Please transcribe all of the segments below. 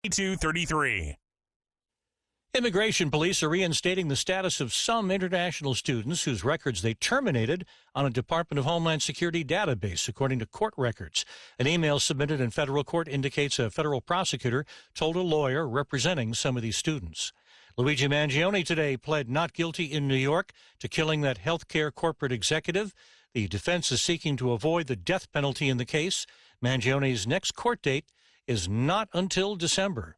233. Immigration police are reinstating the status of some international students whose records they terminated on a Department of Homeland Security database, according to court records. An email submitted in federal court indicates a federal prosecutor told a lawyer representing some of these students. Luigi Mangione today pled not guilty in New York to killing that healthcare corporate executive. The defense is seeking to avoid the death penalty in the case. Mangione's next court date is not until December.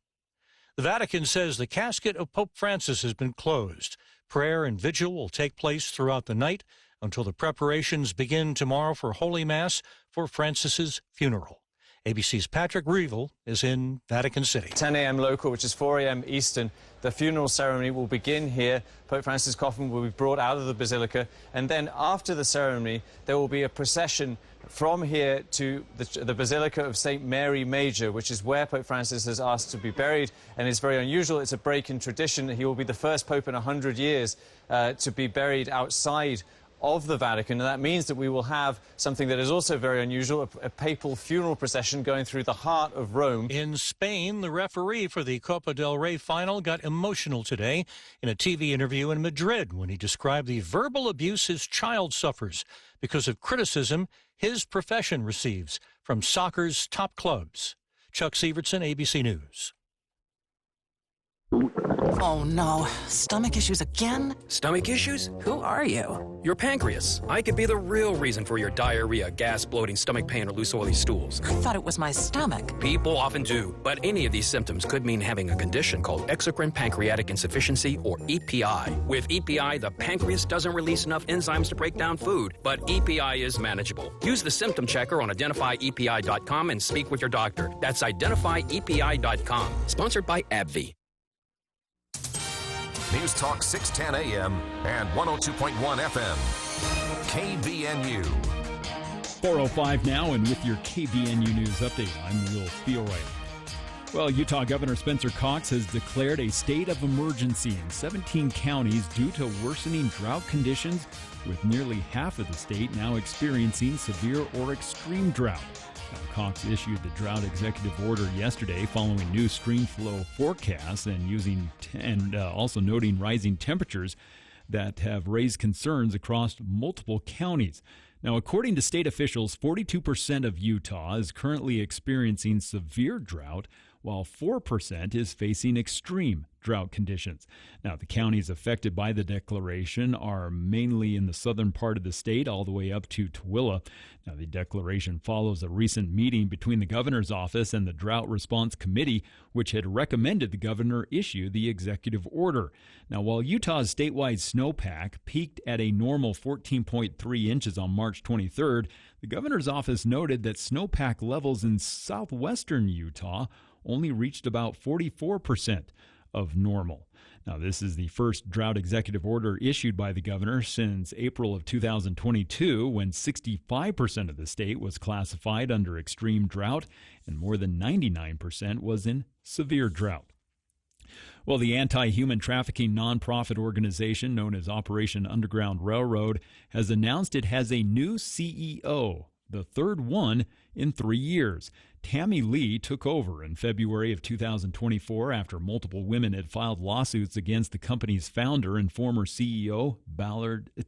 The Vatican says the casket of Pope Francis has been closed. Prayer and vigil will take place throughout the night until the preparations begin tomorrow for Holy Mass for Francis's funeral. ABC's Patrick Reevell is in Vatican City. 10 a.m. local, which is 4 a.m. Eastern. The funeral ceremony will begin here. Pope Francis' coffin will be brought out of the basilica, and then after the ceremony, there will be a procession from here to the Basilica of St. Mary Major, which is where Pope Francis has asked to be buried, and it's very unusual. It's a break in tradition. He will be the first Pope in 100 years to be buried outside of the Vatican, and that means that we will have something that is also very unusual, a papal funeral procession going through the heart of Rome. In Spain, the referee for the Copa del Rey final got emotional today in a TV interview in Madrid when he described the verbal abuse his child suffers because of criticism his profession receives from soccer's top clubs. Chuck Sievertson, ABC News. Oh, no. Stomach issues again? Stomach issues? Who are you? Your pancreas. I could be the real reason for your diarrhea, gas, bloating, stomach pain, or loose, oily stools. I thought it was my stomach. People often do, but any of these symptoms could mean having a condition called exocrine pancreatic insufficiency, or EPI. With EPI, the pancreas doesn't release enough enzymes to break down food, but EPI is manageable. Use the symptom checker on identifyepi.com and speak with your doctor. That's identifyepi.com. Sponsored by AbbVie. News Talk 610 AM and 102.1 FM. KBNU. 4:05 now, and with your KBNU News update, I'm Will Theoray. Well, Utah Governor Spencer Cox has declared a state of emergency in 17 counties due to worsening drought conditions, with nearly half of the state now experiencing severe or extreme drought. Cox issued the drought executive order yesterday following new stream flow forecasts and also noting rising temperatures that have raised concerns across multiple counties. Now, according to state officials, 42% of Utah is currently experiencing severe drought, while 4% is facing extreme drought conditions. Now, the counties affected by the declaration are mainly in the southern part of the state, all the way up to Tooele. Now, the declaration follows a recent meeting between the governor's office and the Drought Response Committee, which had recommended the governor issue the executive order. Now, while Utah's statewide snowpack peaked at a normal 14.3 inches on March 23rd, the governor's office noted that snowpack levels in southwestern Utah only reached about 44% of normal. Now, this is the first drought executive order issued by the governor since April of 2022, when 65% of the state was classified under extreme drought and more than 99% was in severe drought. Well, the anti-human trafficking nonprofit organization known as Operation Underground Railroad has announced it has a new CEO, the third one in 3 years. Tammy Lee took over in February of 2024 after multiple women had filed lawsuits against the company's founder and former CEO,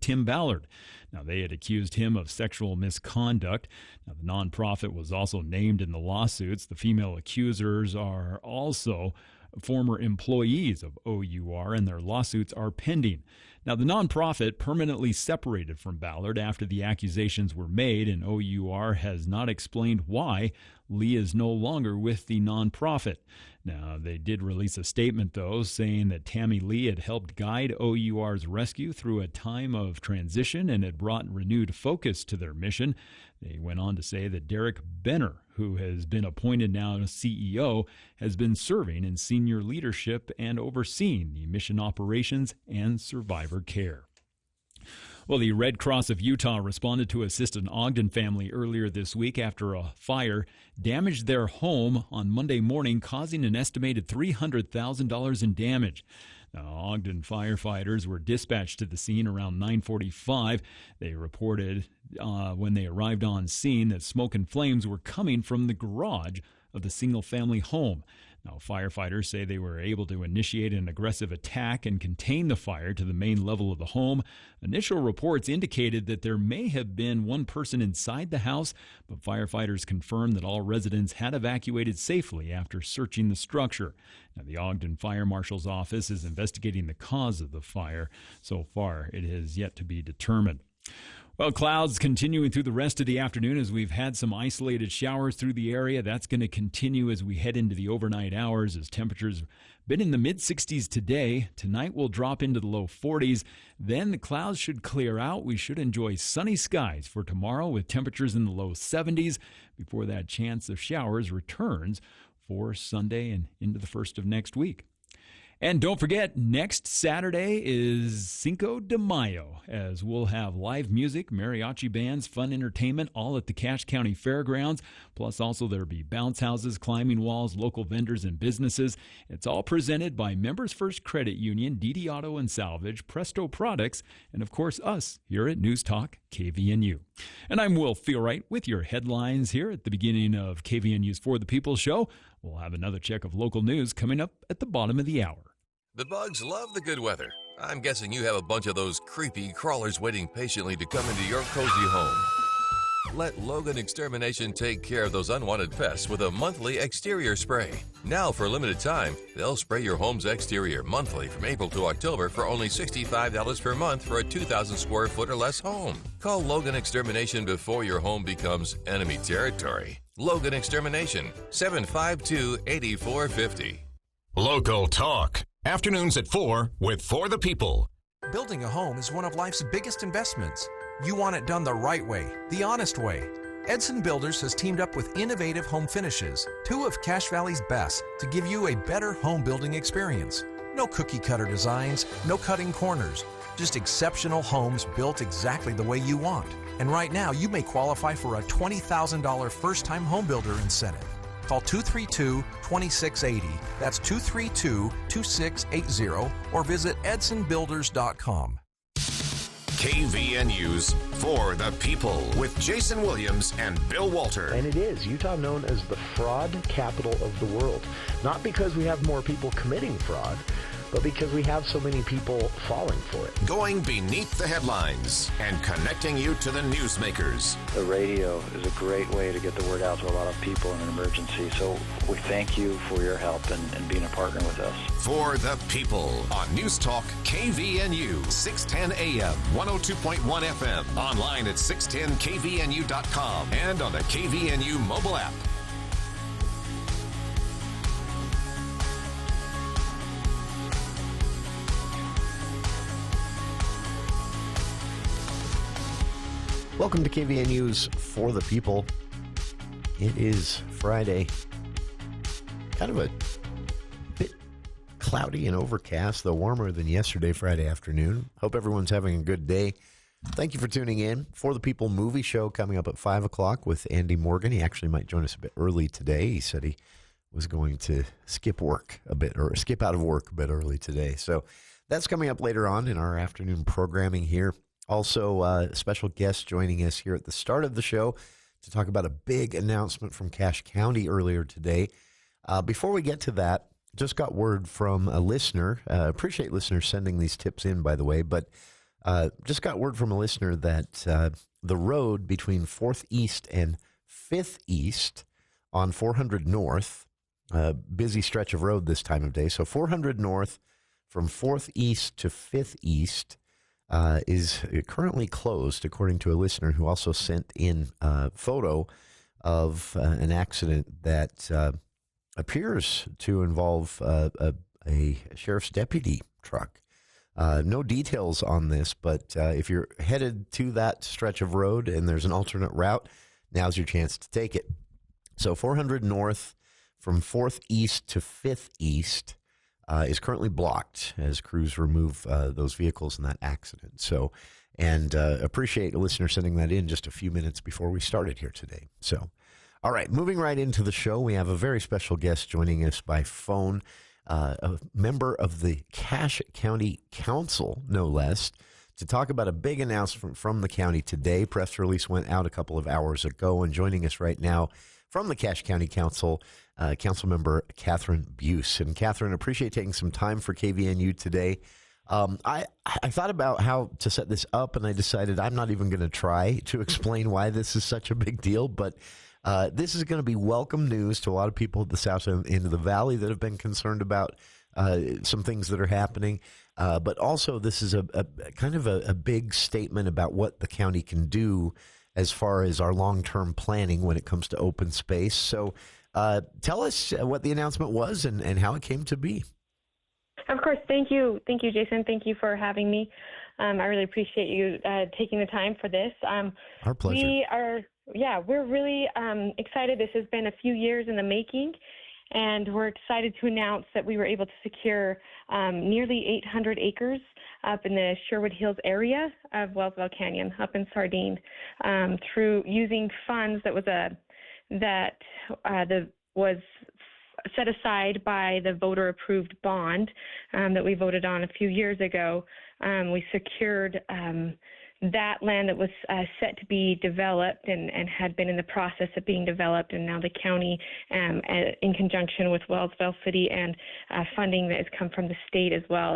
Tim Ballard. Now, they had accused him of sexual misconduct. Now, the nonprofit was also named in the lawsuits. The female accusers are also former employees of OUR, and their lawsuits are pending. Now, the nonprofit permanently separated from Ballard after the accusations were made, and OUR has not explained why Lee is no longer with the nonprofit. Now, they did release a statement, though, saying that Tammy Lee had helped guide OUR's rescue through a time of transition and had brought renewed focus to their mission. They went on to say that Derek Benner, who has been appointed now as CEO, has been serving in senior leadership and overseeing the mission operations and survivor care. Well, the Red Cross of Utah responded to assist an Ogden family earlier this week after a fire damaged their home on Monday morning, causing an estimated $300,000 in damage. Now, Ogden firefighters were dispatched to the scene around 9:45. They reported when they arrived on scene that smoke and flames were coming from the garage of the single-family home. Now, firefighters say they were able to initiate an aggressive attack and contain the fire to the main level of the home. Initial reports indicated that there may have been one person inside the house, but firefighters confirmed that all residents had evacuated safely after searching the structure. Now, the Ogden Fire Marshal's office is investigating the cause of the fire. So far, it has yet to be determined. Well, clouds continuing through the rest of the afternoon as we've had some isolated showers through the area. That's going to continue as we head into the overnight hours as temperatures been in the mid-60s today. Tonight will drop into the low 40s. Then the clouds should clear out. We should enjoy sunny skies for tomorrow with temperatures in the low 70s before that chance of showers returns for Sunday and into the first of next week. And don't forget, next Saturday is Cinco de Mayo, as we'll have live music, mariachi bands, fun entertainment, all at the Cache County Fairgrounds. Plus, also there'll be bounce houses, climbing walls, local vendors, and businesses. It's all presented by Members First Credit Union, DD Auto and Salvage, Presto Products, and of course us here at News Talk KVNU. And I'm Will Feelwright with your headlines here at the beginning of KVNU's For the People show. We'll have another check of local news coming up at the bottom of the hour. The bugs love the good weather. I'm guessing you have a bunch of those creepy crawlers waiting patiently to come into your cozy home. Let Logan Extermination take care of those unwanted pests with a monthly exterior spray. Now, for a limited time, they'll spray your home's exterior monthly from April to October for only $65 per month for a 2,000 square foot or less home. Call Logan Extermination before your home becomes enemy territory. Logan Extermination, 752-8450. Local Talk. Afternoons at 4 with For the People. Building a home is one of life's biggest investments. You want it done the right way, the honest way. Edson Builders has teamed up with innovative home finishes, two of Cache Valley's best, to give you a better home building experience. No cookie cutter designs, no cutting corners, just exceptional homes built exactly the way you want. And right now, you may qualify for a $20,000 first-time home builder incentive. Call 232-2680. That's 232-2680 or visit edsonbuilders.com. KVNU's For the People with Jason Williams and Bill Walter. And it is Utah known as the fraud capital of the world. Not because we have more people committing fraud, but because we have so many people falling for it. Going beneath the headlines and connecting you to the newsmakers. The radio is a great way to get the word out to a lot of people in an emergency. So we thank you for your help and being a partner with us. For the People on News Talk KVNU, 610 AM, 102.1 FM, online at 610kvnu.com and on the KVNU mobile app. Welcome to KVNU's For the People. It is Friday. Kind of a bit cloudy and overcast, though warmer than yesterday, Friday afternoon. Hope everyone's having a good day. Thank you for tuning in. For the People movie show coming up at 5 o'clock with Andy Morgan. He actually might join us a bit early today. He said he was going to skip out of work a bit early today. So that's coming up later on in our afternoon programming here. Also, a special guest joining us here at the start of the show to talk about a big announcement from Cache County earlier today. Before we get to that, just got word from a listener. Appreciate listeners sending these tips in, by the way, but just got word from a listener that the road between 4th East and 5th East on 400 North, busy stretch of road this time of day. So 400 North from 4th East to 5th East is currently closed, according to a listener who also sent in a photo of an accident that appears to involve a sheriff's deputy truck. No details on this, but if you're headed to that stretch of road and there's an alternate route, now's your chance to take it. So 400 North from 4th East to 5th East is currently blocked as crews remove those vehicles in that accident. So, and appreciate a listener sending that in just a few minutes before we started here today. So, all right, moving right into the show, we have a very special guest joining us by phone, a member of the Cache County Council, no less, to talk about a big announcement from the county today. Press release went out a couple of hours ago, and joining us right now from the Cache County Council, Councilmember Kathryn Bues. And Kathryn, appreciate taking some time for KVNU today. I thought about how to set this up, and I decided I'm not even going to try to explain why this is such a big deal, but this is going to be welcome news to a lot of people at the south end of the valley that have been concerned about some things that are happening. But also, this is a kind of a big statement about what the county can do as far as our long-term planning when it comes to open space. So tell us what the announcement was and how it came to be. Of course. Thank you. Thank you, Jason. Thank you for having me. I really appreciate you taking the time for this. Our pleasure. We're really excited. This has been a few years in the making, and we're excited to announce that we were able to secure nearly 800 acres up in the Sherwood Hills area of Wellsville Canyon, up in Sardine, through using funds that was set aside by the voter-approved bond that we voted on a few years ago. We secured that land that was set to be developed and had been in the process of being developed, and now the county, in conjunction with Wellsville City and funding that has come from the state as well,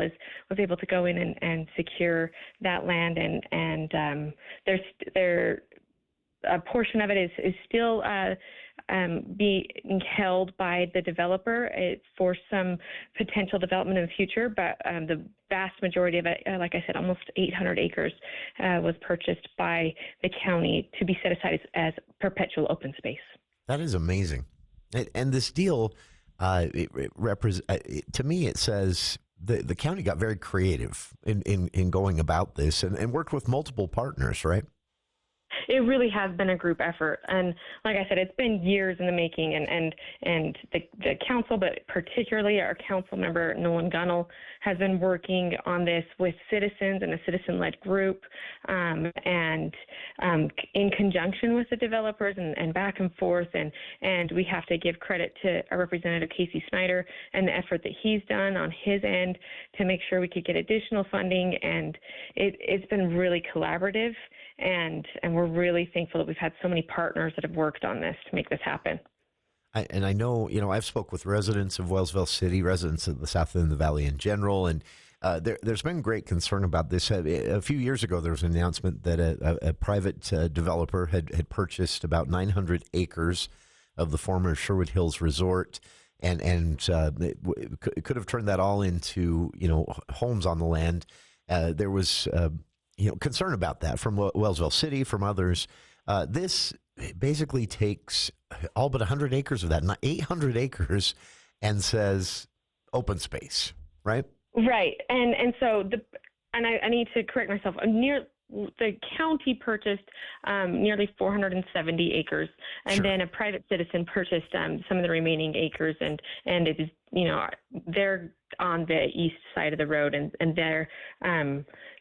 was able to go in and secure that land, and there's a portion of it is still being held by the developer for some potential development in the future, but the vast majority of it, like I said, almost 800 acres, was purchased by the county to be set aside as perpetual open space. That is amazing. And this deal, to me, it says the county got very creative in going about this and worked with multiple partners, right? It really has been a group effort, and like I said, it's been years in the making, and the council, but particularly our council member Nolan Gunnell, has been working on this with citizens and a citizen-led group, and in conjunction with the developers and back and forth, and we have to give credit to our Representative Casey Snyder and the effort that he's done on his end to make sure we could get additional funding, and it's been really collaborative. And we're really thankful that we've had so many partners that have worked on this to make this happen. I know, I've spoke with residents of Wellsville City, residents of the south end of the valley in general, and there's been great concern about this. A few years ago, there was an announcement that a private developer had purchased about 900 acres of the former Sherwood Hills Resort, and it could have turned that all into, homes on the land. There was concern about that from Wellsville City, from others. This basically takes all but 100 acres of that, not 800 acres, and says open space, right? Right. And so I need to correct myself. The county purchased nearly 470 acres, and Sure. Then a private citizen purchased some of the remaining acres, and it is, they're on the east side of the road, and their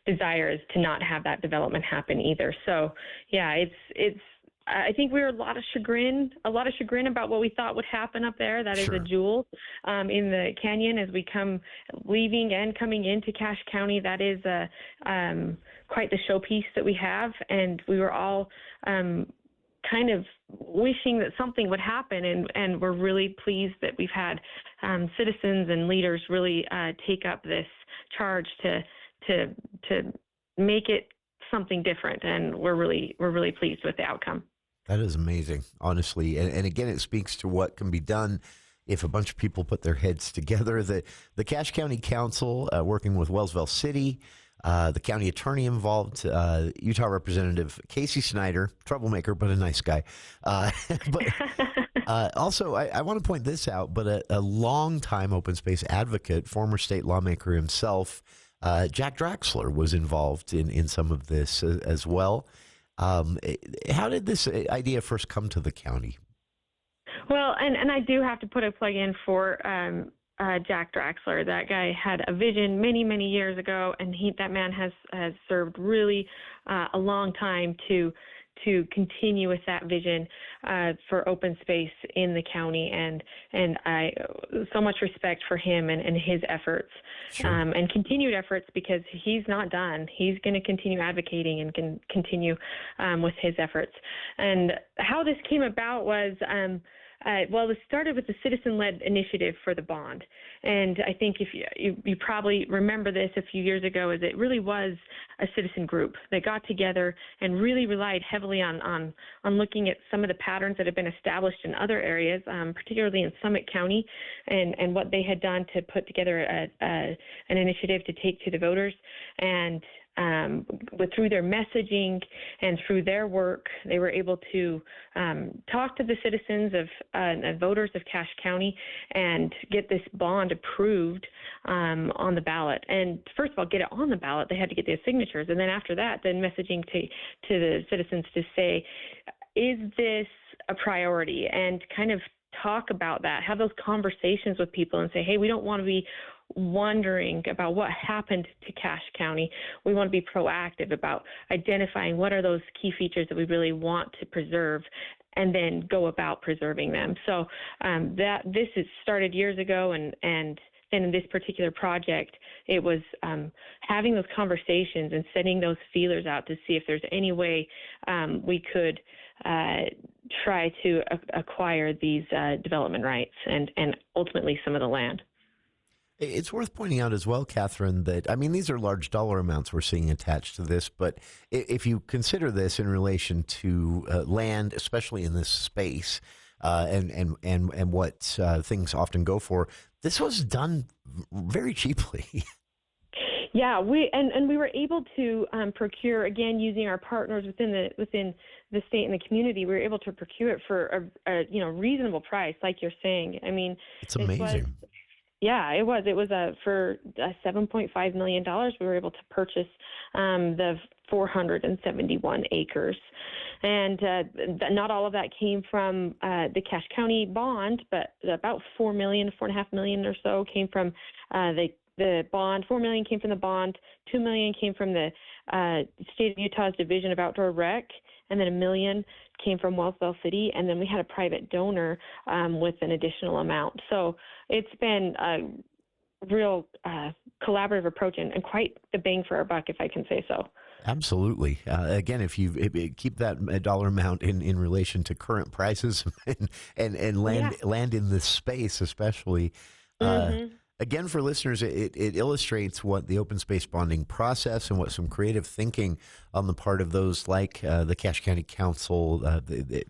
desire is to not have that development happen either. So yeah, it's I think we were a lot of chagrin about what we thought would happen up there. That Sure. is a jewel in the canyon as we leaving and coming into Cache County. That is quite the showpiece that we have, and we were all kind of wishing that something would happen, and we're really pleased that we've had citizens and leaders really take up this charge to make it something different, and we're really pleased with the outcome. That is amazing, honestly. And again, it speaks to what can be done if a bunch of people put their heads together. The Cache County Council, working with Wellsville City, the county attorney involved, Utah Representative Casey Snyder, troublemaker, but a nice guy. But also, I want to point this out, but a longtime open space advocate, former state lawmaker himself, Jack Draxler, was involved in some of this as well. How did this idea first come to the county? Well, and I do have to put a plug in for Jack Draxler. That guy had a vision many, many years ago, and that man has served really a long time to to continue with that vision for open space in the county, and I so much respect for him and his efforts. Sure. And continued efforts, because he's not done. He's going to continue advocating and continue with his efforts. And how this came about was, it started with the citizen-led initiative for the bond. And I think if you probably remember this a few years ago, is it really was a citizen group that got together and really relied heavily on looking at some of the patterns that have been established in other areas, particularly in Summit County, and what they had done to put together an initiative to take to the voters. And through their messaging and through their work, they were able to talk to the citizens of voters of Cache County and get this bond approved on the ballot. And first of all, get it on the ballot, they had to get their signatures. And then after that, then messaging to the citizens to say, is this a priority? And kind of talk about that, have those conversations with people and say, hey, we don't want to be wondering about what happened to Cache County. We want to be proactive about identifying what are those key features that we really want to preserve, and then go about preserving them. So this has started years ago, and then in this particular project, it was having those conversations and sending those feelers out to see if there's any way we could try to acquire these development rights and ultimately some of the land. It's worth pointing out as well, Kathryn, that, I mean, these are large dollar amounts we're seeing attached to this, but if you consider this in relation to land, especially in this space, and what things often go for, this was done very cheaply. Yeah, we were able to procure, again, using our partners within the state and the community. We were able to procure it for a reasonable price, like you're saying. I mean, it's amazing. It was for $7.5 million. We were able to purchase the 471 acres. And not all of that came from the Cache County bond, but about $4.5 million or so came from the bond. $4 million came from the bond. $2 million came from the state of Utah's Division of Outdoor Rec, and then $1 million came from Wellsville City, and then we had a private donor with an additional amount. So it's been a real collaborative approach and quite the bang for our buck, if I can say so. Absolutely. Again, if you keep that dollar amount in relation to current prices and land in this space, especially. Again, for listeners, it illustrates what the open space bonding process and what some creative thinking on the part of those like the Cache County Council,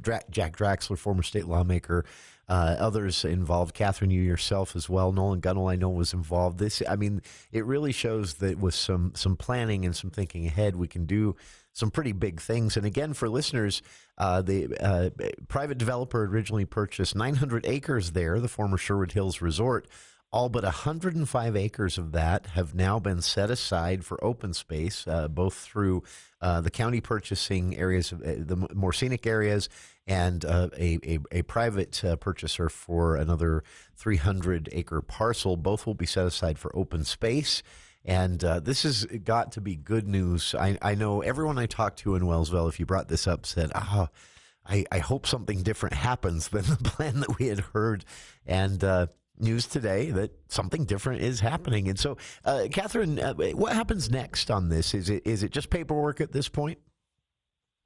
Jack Draxler, former state lawmaker, others involved, Kathryn, you yourself as well, Nolan Gunnell, I know, was involved. It really shows that with some planning and some thinking ahead, we can do some pretty big things. And again, for listeners, the private developer originally purchased 900 acres there, the former Sherwood Hills Resort. All but 105 acres of that have now been set aside for open space, both through the county purchasing areas, the more scenic areas, and a private purchaser for another 300-acre parcel. Both will be set aside for open space. And this has got to be good news. I know everyone I talked to in Wellsville, if you brought this up, said, I hope something different happens than the plan that we had heard. And news today that something different is happening. And so, Kathryn, what happens next on this? Is it just paperwork at this point?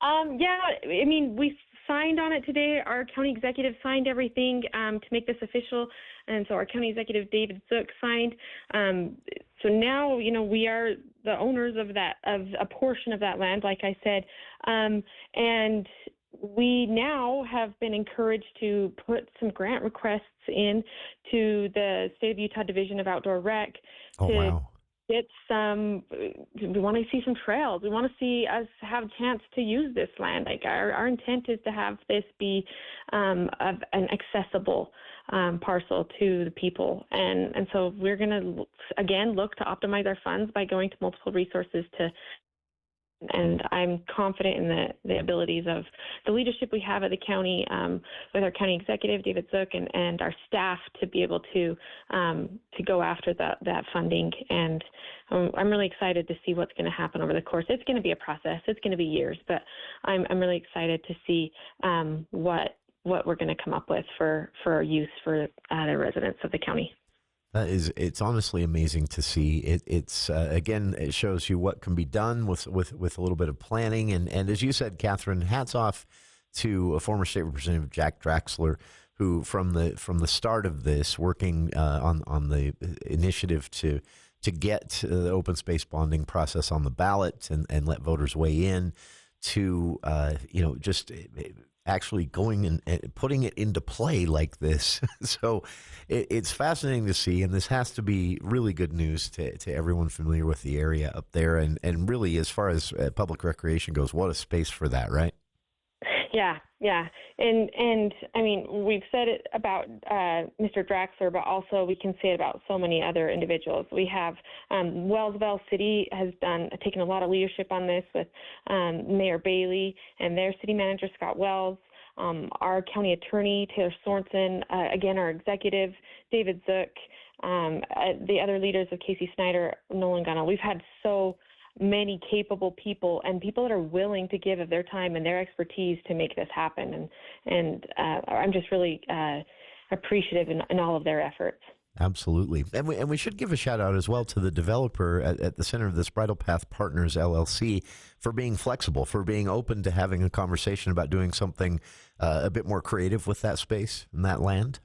We signed on it today. Our county executive signed everything to make this official, and so our county executive, David Zook, signed. So now, we are the owners of a portion of that land, like I said, and we now have been encouraged to put some grant requests in to the State of Utah Division of Outdoor Rec get some. We want to see some trails. We want to see us have a chance to use this land. Like our intent is to have this be an accessible parcel to the people, and so we're going to again look to optimize our funds by going to multiple resources to and I'm confident in the abilities of the leadership we have at the county, with our county executive, David Zook, and our staff to be able to go after that funding. And I'm really excited to see what's going to happen over the course. It's going to be a process. It's going to be years, but I'm really excited to see what we're going to come up with for our use for the residents of the county. It's honestly amazing to see. It's again, it shows you what can be done with a little bit of planning. And as you said, Kathryn, hats off to a former state representative, Jack Draxler, who from the start of this, working on the initiative to get the open space bonding process on the ballot and let voters weigh in, to just actually going and putting it into play like this. So it's fascinating to see, and this has to be really good news to everyone familiar with the area up there. And really, as far as public recreation goes, what a space for that, right? Yeah. And I mean, we've said it about Mr. Draxler, but also we can say it about so many other individuals. We have Wellsville City has taken a lot of leadership on this with Mayor Bailey and their city manager, Scott Wells, our county attorney, Taylor Sorensen, again, our executive, David Zook, the other leaders of Casey Snyder, Nolan Gunnell. We've had so many capable people and people that are willing to give of their time and their expertise to make this happen. And I'm just really appreciative in all of their efforts. Absolutely. And we should give a shout out as well to the developer at the center of this, Bridle Path Partners, LLC, for being flexible, for being open to having a conversation about doing something a bit more creative with that space and that land.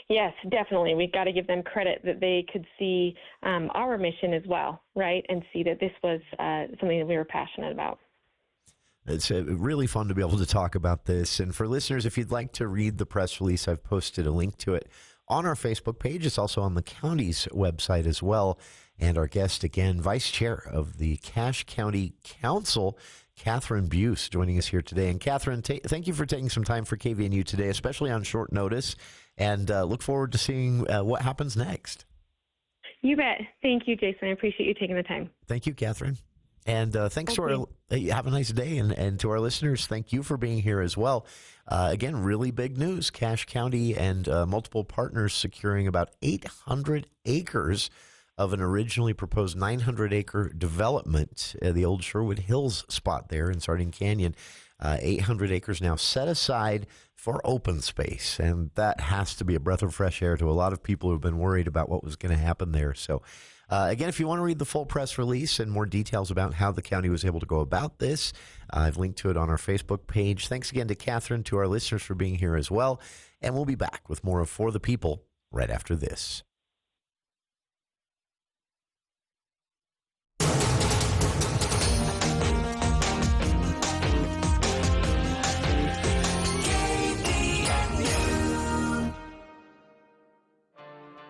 Yes, definitely. We've got to give them credit that they could see our mission as well, right, and see that this was something that we were passionate about. It's really fun to be able to talk about this. And for listeners, if you'd like to read the press release, I've posted a link to it on our Facebook page. It's also on the county's website as well. And our guest, again, Vice Chair of the Cache County Council, Kathryn Bues, joining us here today. And Kathryn, thank you for taking some time for KVNU today, especially on short notice. And look forward to seeing what happens next. You bet. Thank you, Jason. I appreciate you taking the time. Thank you, Kathryn. And thanks to our, have a nice day. And to our listeners, thank you for being here as well. Again, really big news. Cache County and multiple partners securing about 800 acres of an originally proposed 900-acre development, the old Sherwood Hills spot there in Sardine Canyon. 800 acres now set aside for open space, and that has to be a breath of fresh air to a lot of people who've been worried about what was going to happen there. So, again, if you want to read the full press release and more details about how the county was able to go about this, I've linked to it on our Facebook page. Thanks again to Kathryn, to our listeners for being here as well, and we'll be back with more of For the People right after this.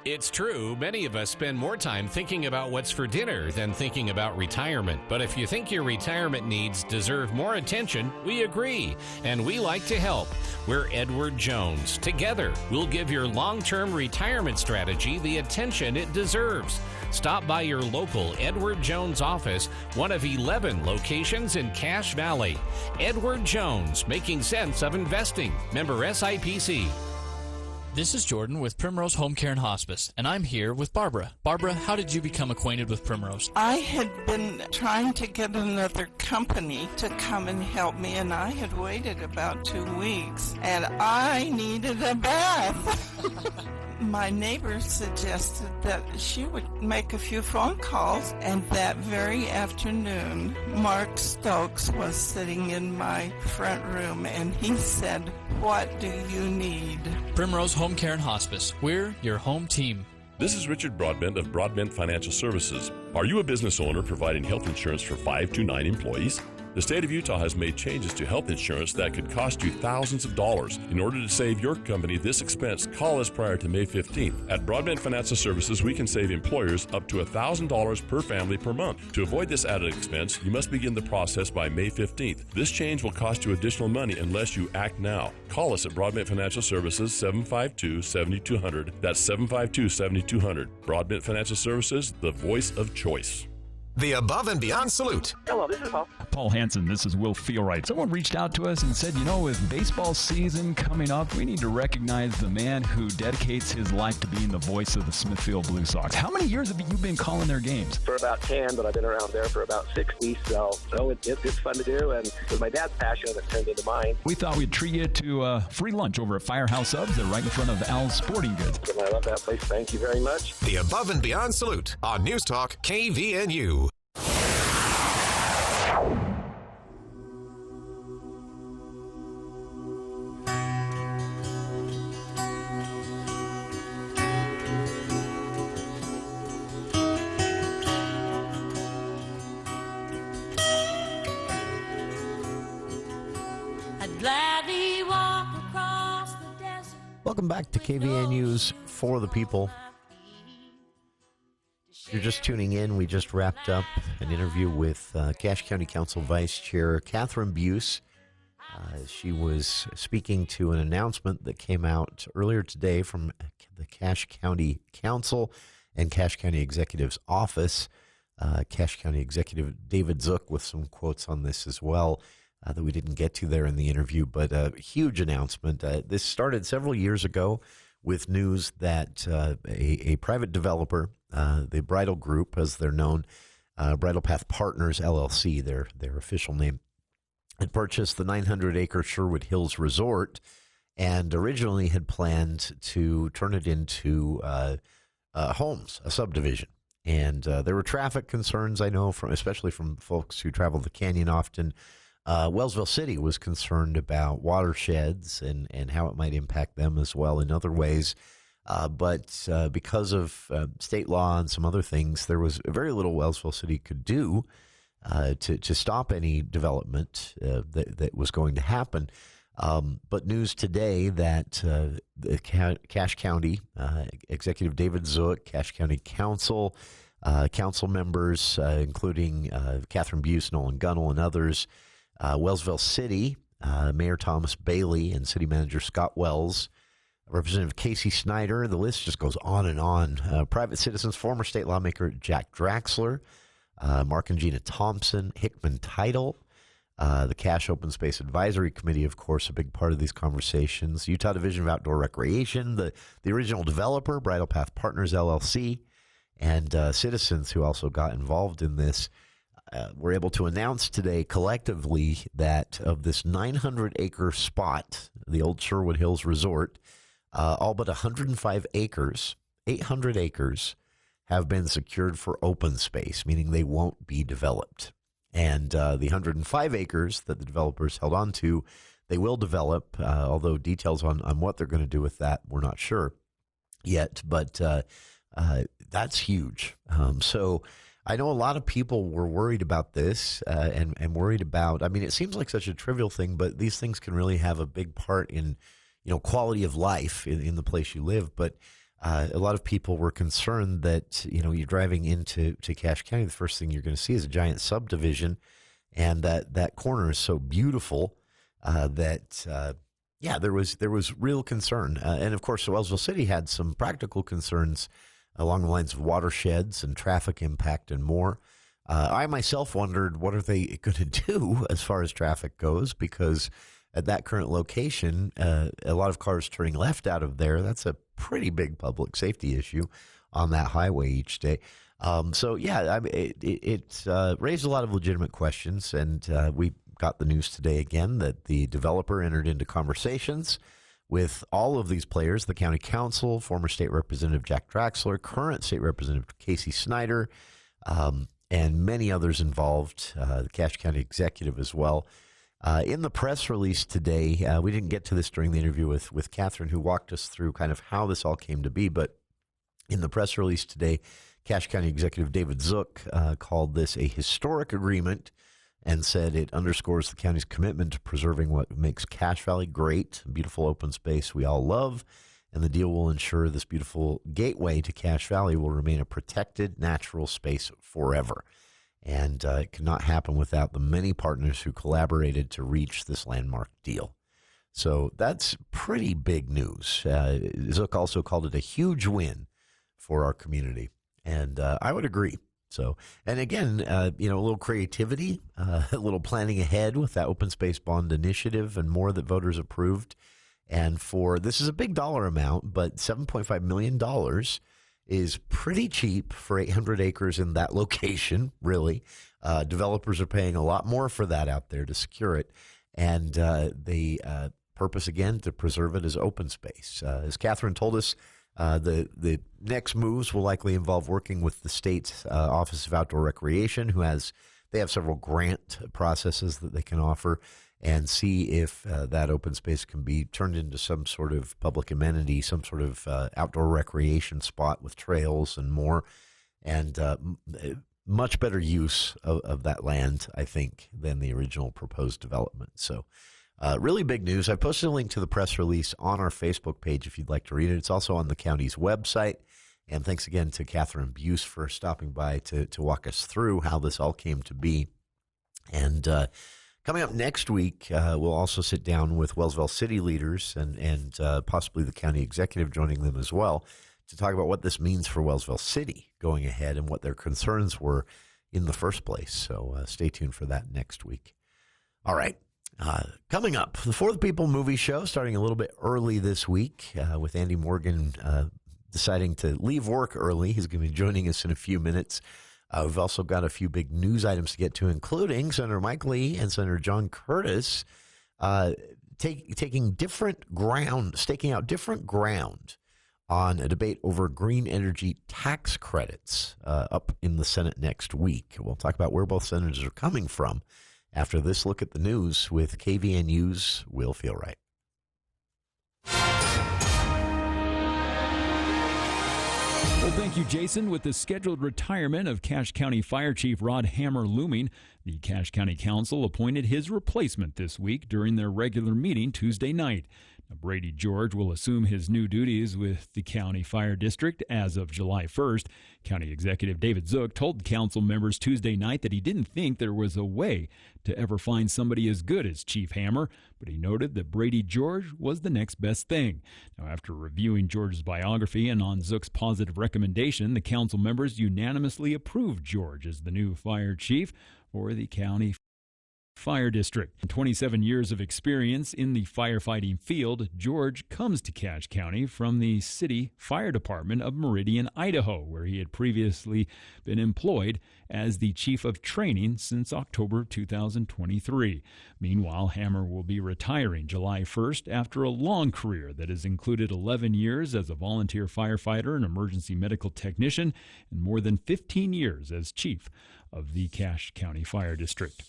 It's true, many of us spend more time thinking about what's for dinner than thinking about retirement. But if you think your retirement needs deserve more attention, we agree, and we like to help. We're Edward Jones. Together, we'll give your long-term retirement strategy the attention it deserves. Stop by your local Edward Jones office, one of 11 locations in Cache Valley. Edward Jones, making sense of investing. Member SIPC. This is Jordan with Primrose Home Care and Hospice, and I'm here with Barbara. Barbara, how did you become acquainted with Primrose? I had been trying to get another company to come and help me, and I had waited about 2 weeks, and I needed a bath. My neighbor suggested that she would make a few phone calls, and that very afternoon, Mark Stokes was sitting in my front room, and he said, "What do you need?" Primrose Home Care and Hospice. We're your home team. This is Richard Broadbent of Broadbent Financial Services. Are you a business owner providing health insurance for 5 to 9 employees? The state of Utah has made changes to health insurance that could cost you thousands of dollars. In order to save your company this expense, call us prior to May 15th. At Broadbent Financial Services, we can save employers up to $1,000 per family per month. To avoid this added expense, you must begin the process by May 15th. This change will cost you additional money unless you act now. Call us at Broadbent Financial Services, 752-7200. That's 752-7200. Broadbent Financial Services, the voice of choice. The Above and Beyond Salute. Hello, this is Paul. Paul Hansen, this is Will Feelright. Someone reached out to us and said, with baseball season coming up, we need to recognize the man who dedicates his life to being the voice of the Smithfield Blue Sox. How many years have you been calling their games? For about 10, but I've been around there for about 60, so it's fun to do, and it was my dad's passion that turned into mine. We thought we'd treat you to free lunch over at Firehouse Subs. They're right in front of Al's Sporting Goods. And I love that place. Thank you very much. The Above and Beyond Salute on News Talk KVNU. Welcome back to KVNU's For the People. If you're just tuning in, we just wrapped up an interview with Cache County Council Vice Chair Kathryn Bues. She was speaking to an announcement that came out earlier today from the Cache County Council and Cache County Executive's office. Cache County Executive David Zook with some quotes on this as well. That we didn't get to there in the interview, but a huge announcement. This started several years ago with news that a private developer, the Bridal Group, as they're known, Bridal Path Partners, LLC, their official name, had purchased the 900-acre Sherwood Hills resort and originally had planned to turn it into homes, a subdivision. And there were traffic concerns, I know, especially from folks who travel the canyon often. Wellsville City was concerned about watersheds and how it might impact them as well in other ways. But because of state law and some other things, there was very little Wellsville City could do to stop any development that was going to happen. But news today that the Cache County Executive David Zook, Cache County Council, council members, including Kathryn Bues, Nolan Gunnell, and others, Wellsville City, Mayor Thomas Bailey and City Manager Scott Wells, Representative Casey Snyder, the list just goes on and on. Private citizens, former state lawmaker Jack Draxler, Mark and Gina Thompson, Hickman Title, the Cache Open Space Advisory Committee, of course, a big part of these conversations, Utah Division of Outdoor Recreation, the original developer, Bridal Path Partners, LLC, and citizens who also got involved in this. We're able to announce today collectively that of this 900-acre spot, the old Sherwood Hills Resort, all but 105 acres, 800 acres, have been secured for open space, meaning they won't be developed. And the 105 acres that the developers held on to, they will develop, although details on what they're going to do with that, we're not sure yet. But that's huge. So I know a lot of people were worried about this and worried about, I mean, it seems like such a trivial thing, but these things can really have a big part in, quality of life in the place you live. But a lot of people were concerned that, you're driving into Cache County, the first thing you're going to see is a giant subdivision. And that corner is so beautiful that there was real concern. And of course, Wellsville City had some practical concerns along the lines of watersheds and traffic impact and more. I myself wondered, what are they going to do as far as traffic goes? Because at that current location, a lot of cars turning left out of there, that's a pretty big public safety issue on that highway each day. It raised a lot of legitimate questions, and we got the news today again that the developer entered into conversations with all of these players, the county council, former state representative Jack Draxler, current state representative Casey Snyder, and many others involved, the Cache County executive as well. In the press release today, we didn't get to this during the interview with Kathryn, who walked us through kind of how this all came to be, but in the press release today, Cache County Executive David Zook called this a historic agreement and said it underscores the county's commitment to preserving what makes Cache Valley great, beautiful open space we all love, and the deal will ensure this beautiful gateway to Cache Valley will remain a protected natural space forever. And it could not happen without the many partners who collaborated to reach this landmark deal. So that's pretty big news. Zook also called it a huge win for our community. And I would agree. So, and again, a little creativity, a little planning ahead with that open space bond initiative and more that voters approved. And this is a big dollar amount, but $7.5 million is pretty cheap for 800 acres in that location, really. Developers are paying a lot more for that out there to secure it. And the purpose, again, to preserve it as open space. As Kathryn told us, the next moves will likely involve working with the state's Office of Outdoor Recreation, they have several grant processes that they can offer, and see if that open space can be turned into some sort of public amenity, some sort of outdoor recreation spot with trails and more, and much better use of that land, I think, than the original proposed development. So really big news. I posted a link to the press release on our Facebook page if you'd like to read it. It's also on the county's website. And thanks again to Kathryn Bues for stopping by to walk us through how this all came to be. And coming up next week, we'll also sit down with Wellsville city leaders and possibly the county executive joining them as well to talk about what this means for Wellsville City going ahead and what their concerns were in the first place. So stay tuned for that next week. All right. Coming up, the For the People movie show starting a little bit early this week with Andy Morgan deciding to leave work early. He's going to be joining us in a few minutes. We've also got a few big news items to get to, including Senator Mike Lee and Senator John Curtis staking out different ground on a debate over green energy tax credits up in the Senate next week. We'll talk about where both senators are coming from after this look at the news with KVNU's Will Feel Right. Well, thank you, Jason. With the scheduled retirement of Cache County Fire Chief Rod Hammer looming, the Cache County Council appointed his replacement this week during their regular meeting Tuesday night. Now, Brady George will assume his new duties with the County Fire District as of July 1st. County Executive David Zook told council members Tuesday night that he didn't think there was a way to ever find somebody as good as Chief Hammer, but he noted that Brady George was the next best thing. Now, after reviewing George's biography and on Zook's positive recommendation, the council members unanimously approved George as the new fire chief for the County Fire District. 27 years of experience in the firefighting field, George comes to Cache County from the City Fire Department of Meridian, Idaho, where he had previously been employed as the Chief of Training since October 2023. Meanwhile, Hammer will be retiring July 1st after a long career that has included 11 years as a volunteer firefighter and emergency medical technician and more than 15 years as Chief of the Cache County Fire District.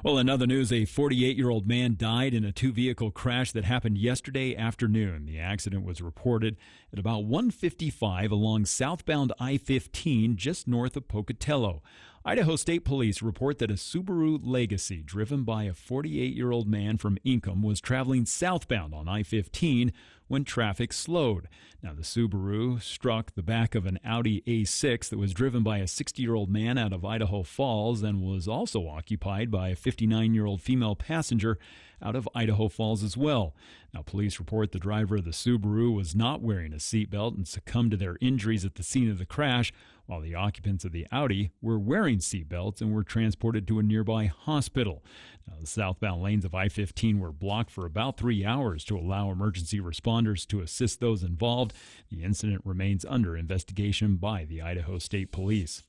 Well, in other news, a 48-year-old man died in a two-vehicle crash that happened yesterday afternoon. The accident was reported at about 1:55 along southbound I-15 just north of Pocatello. Idaho State Police report that a Subaru Legacy driven by a 48-year-old man from Ingham was traveling southbound on I-15 when traffic slowed. Now, the Subaru struck the back of an Audi A6 that was driven by a 60-year-old man out of Idaho Falls and was also occupied by a 59-year-old female passenger out of Idaho Falls as well. Now, police report the driver of the Subaru was not wearing a seatbelt and succumbed to their injuries at the scene of the crash, while the occupants of the Audi were wearing seatbelts and were transported to a nearby hospital. Now, the southbound lanes of I-15 were blocked for about 3 hours to allow emergency responders to assist those involved. The incident remains under investigation by the Idaho State Police.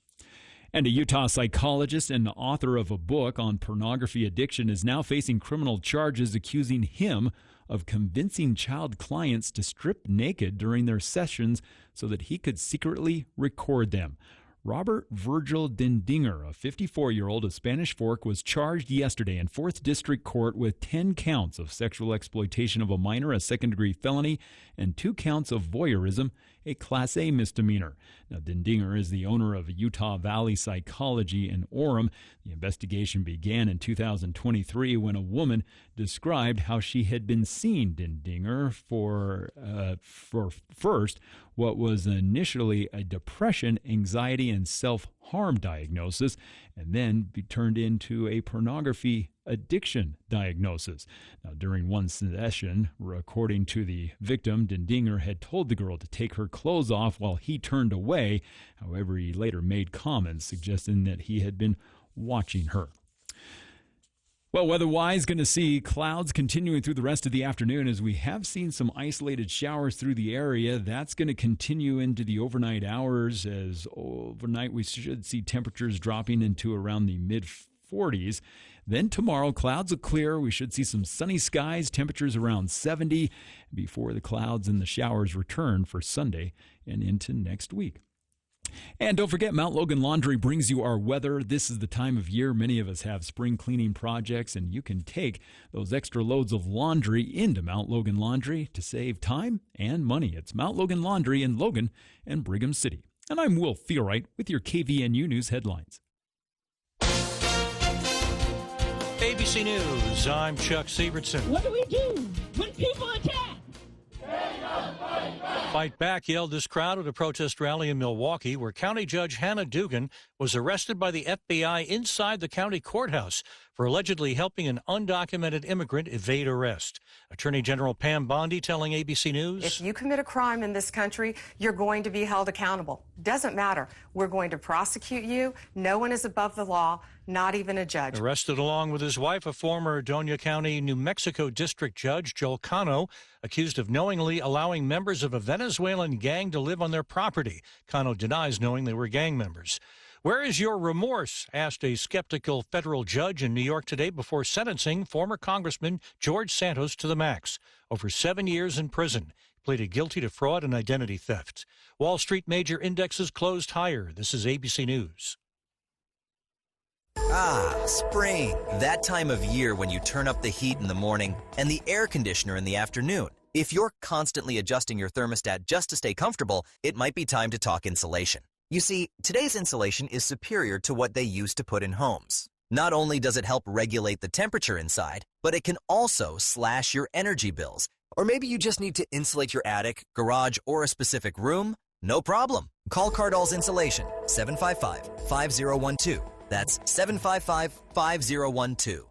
And a Utah psychologist and author of a book on pornography addiction is now facing criminal charges accusing him of convincing child clients to strip naked during their sessions so that he could secretly record them. Robert Virgil Dindinger, a 54-year-old of Spanish Fork, was charged yesterday in 4th District Court with 10 counts of sexual exploitation of a minor, a second-degree felony, and 2 counts of voyeurism, a Class A misdemeanor. Now, Dindinger is the owner of Utah Valley Psychology in Orem. The investigation began in 2023 when a woman described how she had been seeing Dindinger for first what was initially a depression, anxiety, and self-harm harm diagnosis and then be turned into a pornography addiction diagnosis. Now, during one session, according to the victim, Dindinger had told the girl to take her clothes off while he turned away. However, he later made comments suggesting that he had been watching her. Well, weather-wise, going to see clouds continuing through the rest of the afternoon as we have seen some isolated showers through the area. That's going to continue into the overnight hours, as overnight we should see temperatures dropping into around the mid-40s. Then tomorrow, clouds will clear. We should see some sunny skies, temperatures around 70 before the clouds and the showers return for Sunday and into next week. And don't forget, Mount Logan Laundry brings you our weather. This is the time of year many of us have spring cleaning projects, and you can take those extra loads of laundry into Mount Logan Laundry to save time and money. It's Mount Logan Laundry in Logan and Brigham City. And I'm Will Theorite with your KVNU News headlines. ABC News, I'm Chuck Sievertson. What do we do when people attack? Fight back, yelled this crowd at a protest rally in Milwaukee, where County Judge Hannah Dugan was arrested by the FBI inside the county courthouse for allegedly helping an undocumented immigrant evade arrest. Attorney General Pam Bondi telling ABC News, if you commit a crime in this country, you're going to be held accountable. Doesn't matter. We're going to prosecute you. No one is above the law, not even a judge. Arrested along with his wife, a former Doña County, New Mexico District Judge, Joel Cano, accused of knowingly allowing members of a Venezuelan gang to live on their property. Cano denies knowing they were gang members. Where is your remorse? Asked a skeptical federal judge in New York today before sentencing former Congressman George Santos to the max. Over 7 years in prison. He pleaded guilty to fraud and identity theft. Wall Street major indexes closed higher. This is ABC News. Ah, spring. That time of year when you turn up the heat in the morning and the air conditioner in the afternoon. If you're constantly adjusting your thermostat just to stay comfortable, it might be time to talk insulation. You see, today's insulation is superior to what they used to put in homes. Not only does it help regulate the temperature inside, but it can also slash your energy bills. Or maybe you just need to insulate your attic, garage, or a specific room. No problem. Call Cardall's Insulation, 755-5012. That's 755-5012.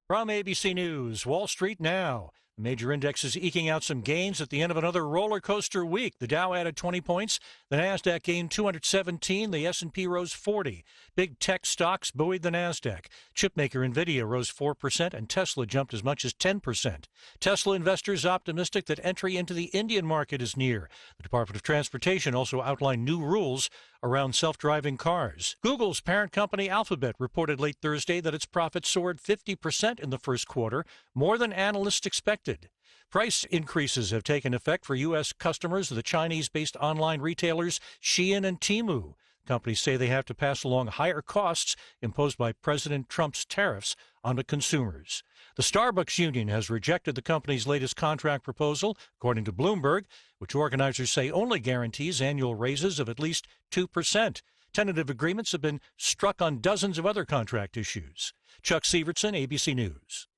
From ABC News, Wall Street now. The major index is eking out some gains at the end of another roller coaster week. The Dow added 20 points. The Nasdaq gained 217. The S&P rose 40. Big tech stocks buoyed the Nasdaq. Chipmaker Nvidia rose 4%, and Tesla jumped as much as 10%. Tesla investors optimistic that entry into the Indian market is near. The Department of Transportation also outlined new rules around self-driving cars. Google's parent company Alphabet reported late Thursday that its profits soared 50% in the first quarter, more than analysts expected. Price increases have taken effect for U.S. customers of the Chinese-based online retailers Shein and Temu. Companies say they have to pass along higher costs imposed by President Trump's tariffs onto consumers. The Starbucks union has rejected the company's latest contract proposal, according to Bloomberg, which organizers say only guarantees annual raises of at least 2%. Tentative agreements have been struck on dozens of other contract issues. Chuck Sievertson, ABC News.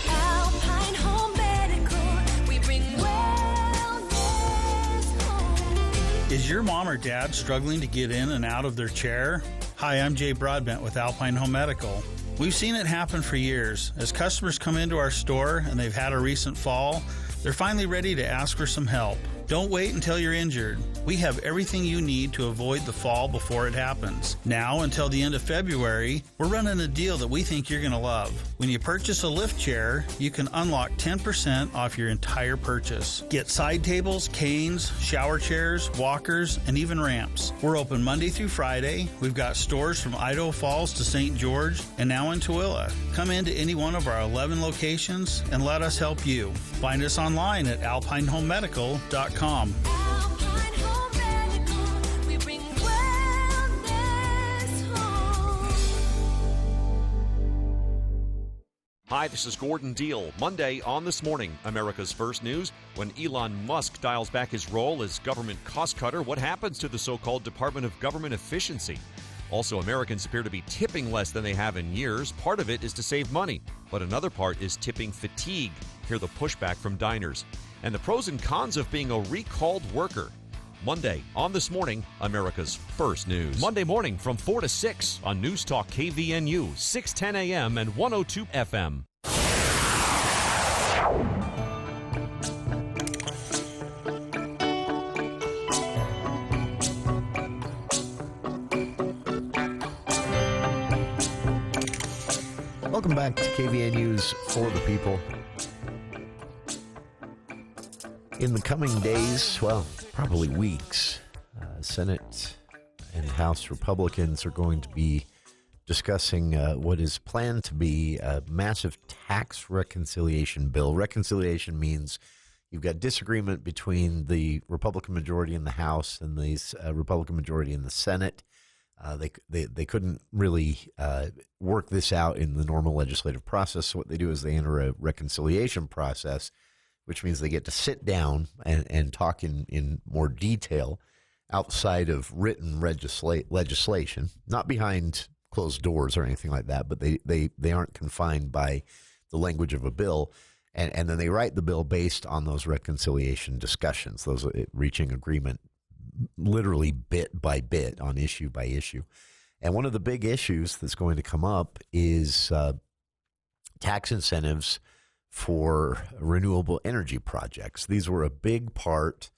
Alpine Home Medical, we bring wellness home. Is your mom or dad struggling to get in and out of their chair? Hi, I'm Jay Broadbent with Alpine Home Medical. We've seen it happen for years. As customers come into our store and they've had a recent fall, they're finally ready to ask for some help. Don't wait until you're injured. We have everything you need to avoid the fall before it happens. Now until the end of February, we're running a deal that we think you're going to love. When you purchase a lift chair, you can unlock 10% off your entire purchase. Get side tables, canes, shower chairs, walkers, and even ramps. We're open Monday through Friday. We've got stores from Idaho Falls to St. George and now in Tooele. Come into any one of our 11 locations and let us help you. Find us online at alpinehomemedical.com. Alpine Home Medical, we bring wellness home. Hi, this is Gordon Deal. Monday on This Morning, America's First News. When Elon Musk dials back his role as government cost cutter, what happens to the so-called Department of Government Efficiency? Also, Americans appear to be tipping less than they have in years. Part of it is to save money, but another part is tipping fatigue. Hear the pushback from diners. And the pros and cons of being a recalled worker. Monday on This Morning, America's First News. Monday morning from 4 to 6 on News Talk KVNU, 610 AM and 102 FM. Welcome back to KVNU's For the People. In the coming days, well, probably weeks, Senate and House Republicans are going to be discussing what is planned to be a massive tax reconciliation bill. Reconciliation means you've got disagreement between the Republican majority in the House and the Republican majority in the Senate. They couldn't really work this out in the normal legislative process. So what they do is they enter a reconciliation process, which means they get to sit down and talk in more detail outside of written legislation, not behind closed doors or anything like that, but they aren't confined by the language of a bill. And then they write the bill based on those reconciliation discussions, those reaching agreement literally bit by bit on issue by issue. And one of the big issues that's going to come up is tax incentives for renewable energy projects. These were a big part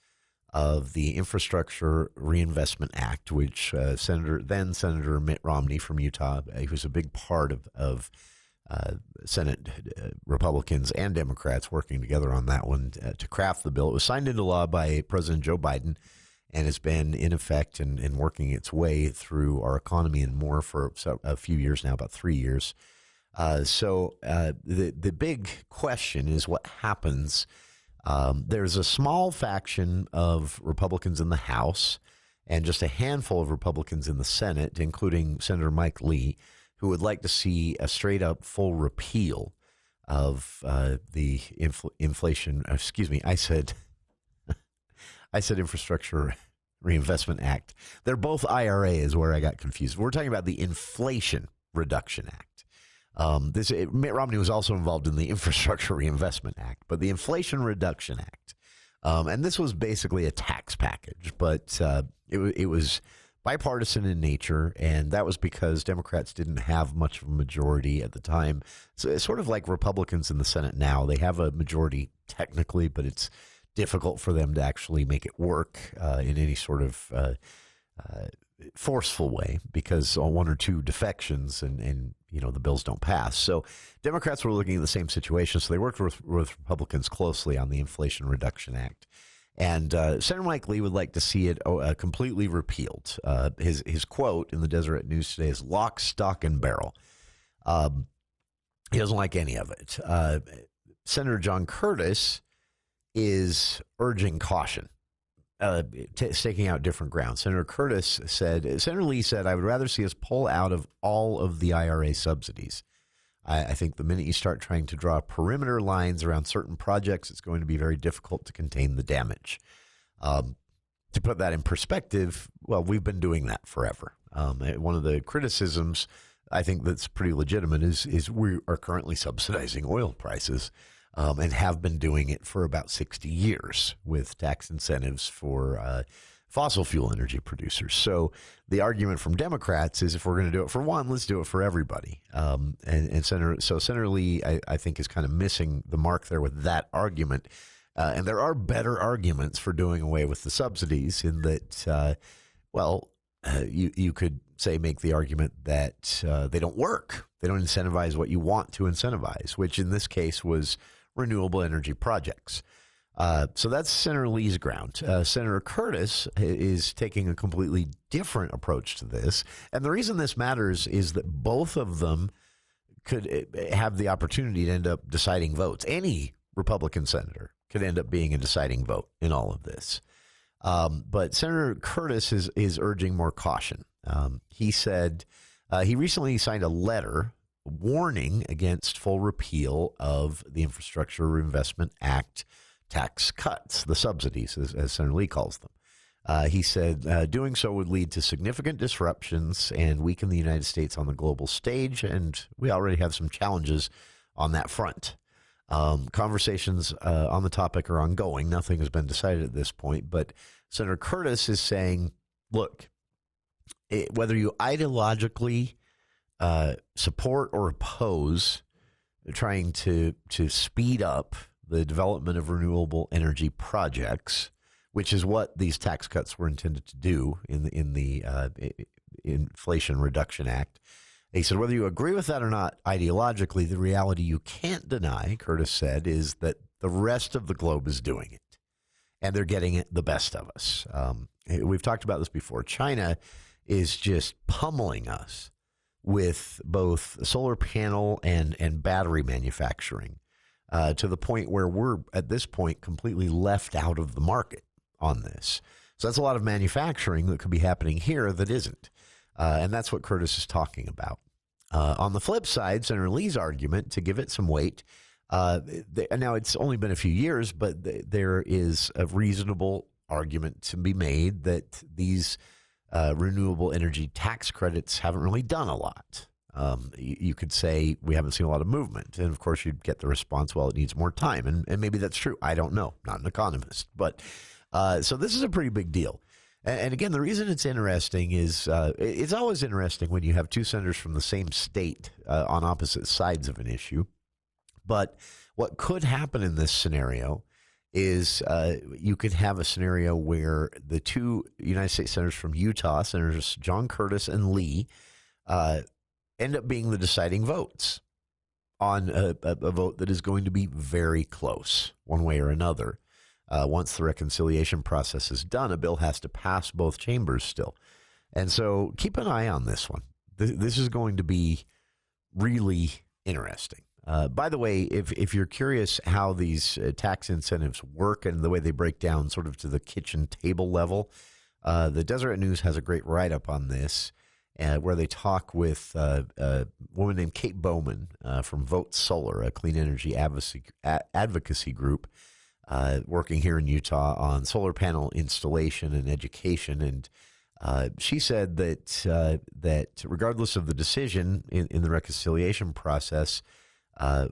of the Infrastructure Reinvestment Act, which Senator Mitt Romney from Utah, he was a big part of Senate Republicans and Democrats working together on that one to craft the bill. It was signed into law by President Joe Biden and has been in effect and working its way through our economy and more for a few years now, about 3 years. So the big question is what happens. There's a small faction of Republicans in the House and just a handful of Republicans in the Senate, including Senator Mike Lee, who would like to see a straight-up full repeal of the inflation. Excuse me, I said Infrastructure Reinvestment Act. They're both IRA is where I got confused. We're talking about the Inflation Reduction Act. Mitt Romney was also involved in the Infrastructure Reinvestment Act, but the Inflation Reduction Act. And this was basically a tax package, but it was bipartisan in nature, and that was because Democrats didn't have much of a majority at the time. So it's sort of like Republicans in the Senate now. They have a majority technically, but it's difficult for them to actually make it work in any sort of forceful way because on one or two defections and the bills don't pass. So Democrats were looking at the same situation, so they worked with Republicans closely on the Inflation Reduction Act. And Senator Mike Lee would like to see it completely repealed. His quote in the Deseret News today is lock, stock, and barrel. He doesn't like any of it. Senator John Curtis is urging caution, staking out different grounds. Senator Lee said, I would rather see us pull out of all of the IRA subsidies. I think the minute you start trying to draw perimeter lines around certain projects, it's going to be very difficult to contain the damage. To put that in perspective, well, we've been doing that forever. One of the criticisms I think that's pretty legitimate is we are currently subsidizing oil prices. And have been doing it for about 60 years with tax incentives for fossil fuel energy producers. So the argument from Democrats is if we're going to do it for one, let's do it for everybody. Senator Lee, I think, is kind of missing the mark there with that argument. And there are better arguments for doing away with the subsidies in that, you could say make the argument that they don't work. They don't incentivize what you want to incentivize, which in this case was renewable energy projects. So that's Senator Lee's ground. Senator Curtis is taking a completely different approach to this. And the reason this matters is that both of them could have the opportunity to end up deciding votes. Any Republican senator could end up being a deciding vote in all of this. But Senator Curtis is urging more caution. He said he recently signed a letter warning against full repeal of the Infrastructure Reinvestment Act tax cuts, the subsidies, as Senator Lee calls them. He said doing so would lead to significant disruptions and weaken the United States on the global stage, and we already have some challenges on that front. Conversations on the topic are ongoing. Nothing has been decided at this point, but Senator Curtis is saying, look, whether you ideologically support or oppose trying to speed up the development of renewable energy projects, which is what these tax cuts were intended to do in the Inflation Reduction Act. He said, whether you agree with that or not ideologically, the reality you can't deny, Curtis said, is that the rest of the globe is doing it. And they're getting it the best of us. We've talked about this before. China is just pummeling us with both solar panel and battery manufacturing to the point where we're, at this point, completely left out of the market on this. So that's a lot of manufacturing that could be happening here that isn't. And that's what Curtis is talking about. On the flip side, Senator Lee's argument, to give it some weight, now it's only been a few years, but there is a reasonable argument to be made that these renewable energy tax credits haven't really done a lot. You could say we haven't seen a lot of movement. And, of course, you'd get the response, well, it needs more time. And maybe that's true. I don't know. Not an economist. But so this is a pretty big deal. And again, the reason it's interesting is it's always interesting when you have two senators from the same state on opposite sides of an issue. But what could happen in this scenario is you could have a scenario where the two United States senators from Utah, Senators John Curtis and Lee, end up being the deciding votes on a vote that is going to be very close one way or another. Once the reconciliation process is done, a bill has to pass both chambers still. And so keep an eye on this one. This is going to be really interesting. By the way, if you're curious how these tax incentives work and the way they break down sort of to the kitchen table level, the Deseret News has a great write-up on this where they talk with a woman named Kate Bowman from Vote Solar, a clean energy advocacy group working here in Utah on solar panel installation and education. And she said that regardless of the decision in the reconciliation process,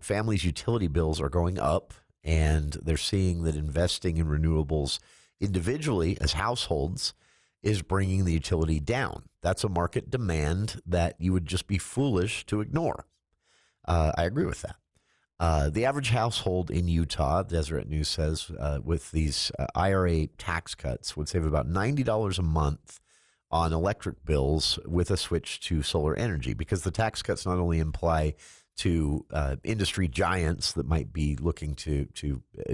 families' utility bills are going up, and they're seeing that investing in renewables individually as households is bringing the utility down. That's a market demand that you would just be foolish to ignore. I agree with that. The average household in Utah, Deseret News says, with these IRA tax cuts would save about $90 a month on electric bills with a switch to solar energy, because the tax cuts not only imply to industry giants that might be looking to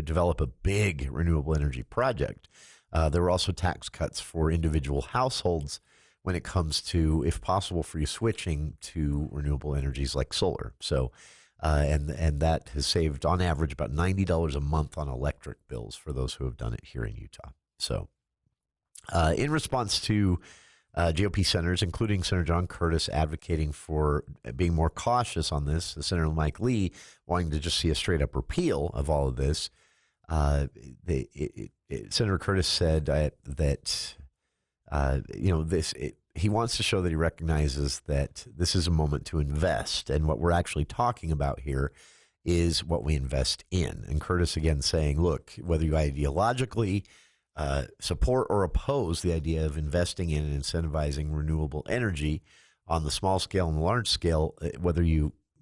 develop a big renewable energy project. There were also tax cuts for individual households when it comes to, if possible, for you switching to renewable energies like solar. So, and that has saved on average about $90 a month on electric bills for those who have done it here in Utah. So, in response to GOP senators, including Senator John Curtis, advocating for being more cautious on this, Senator Mike Lee wanting to just see a straight-up repeal of all of this. Senator Curtis said that he wants to show that he recognizes that this is a moment to invest, and what we're actually talking about here is what we invest in. And Curtis again saying, look, whether you ideologically support or oppose the idea of investing in and incentivizing renewable energy on the small scale and the large scale,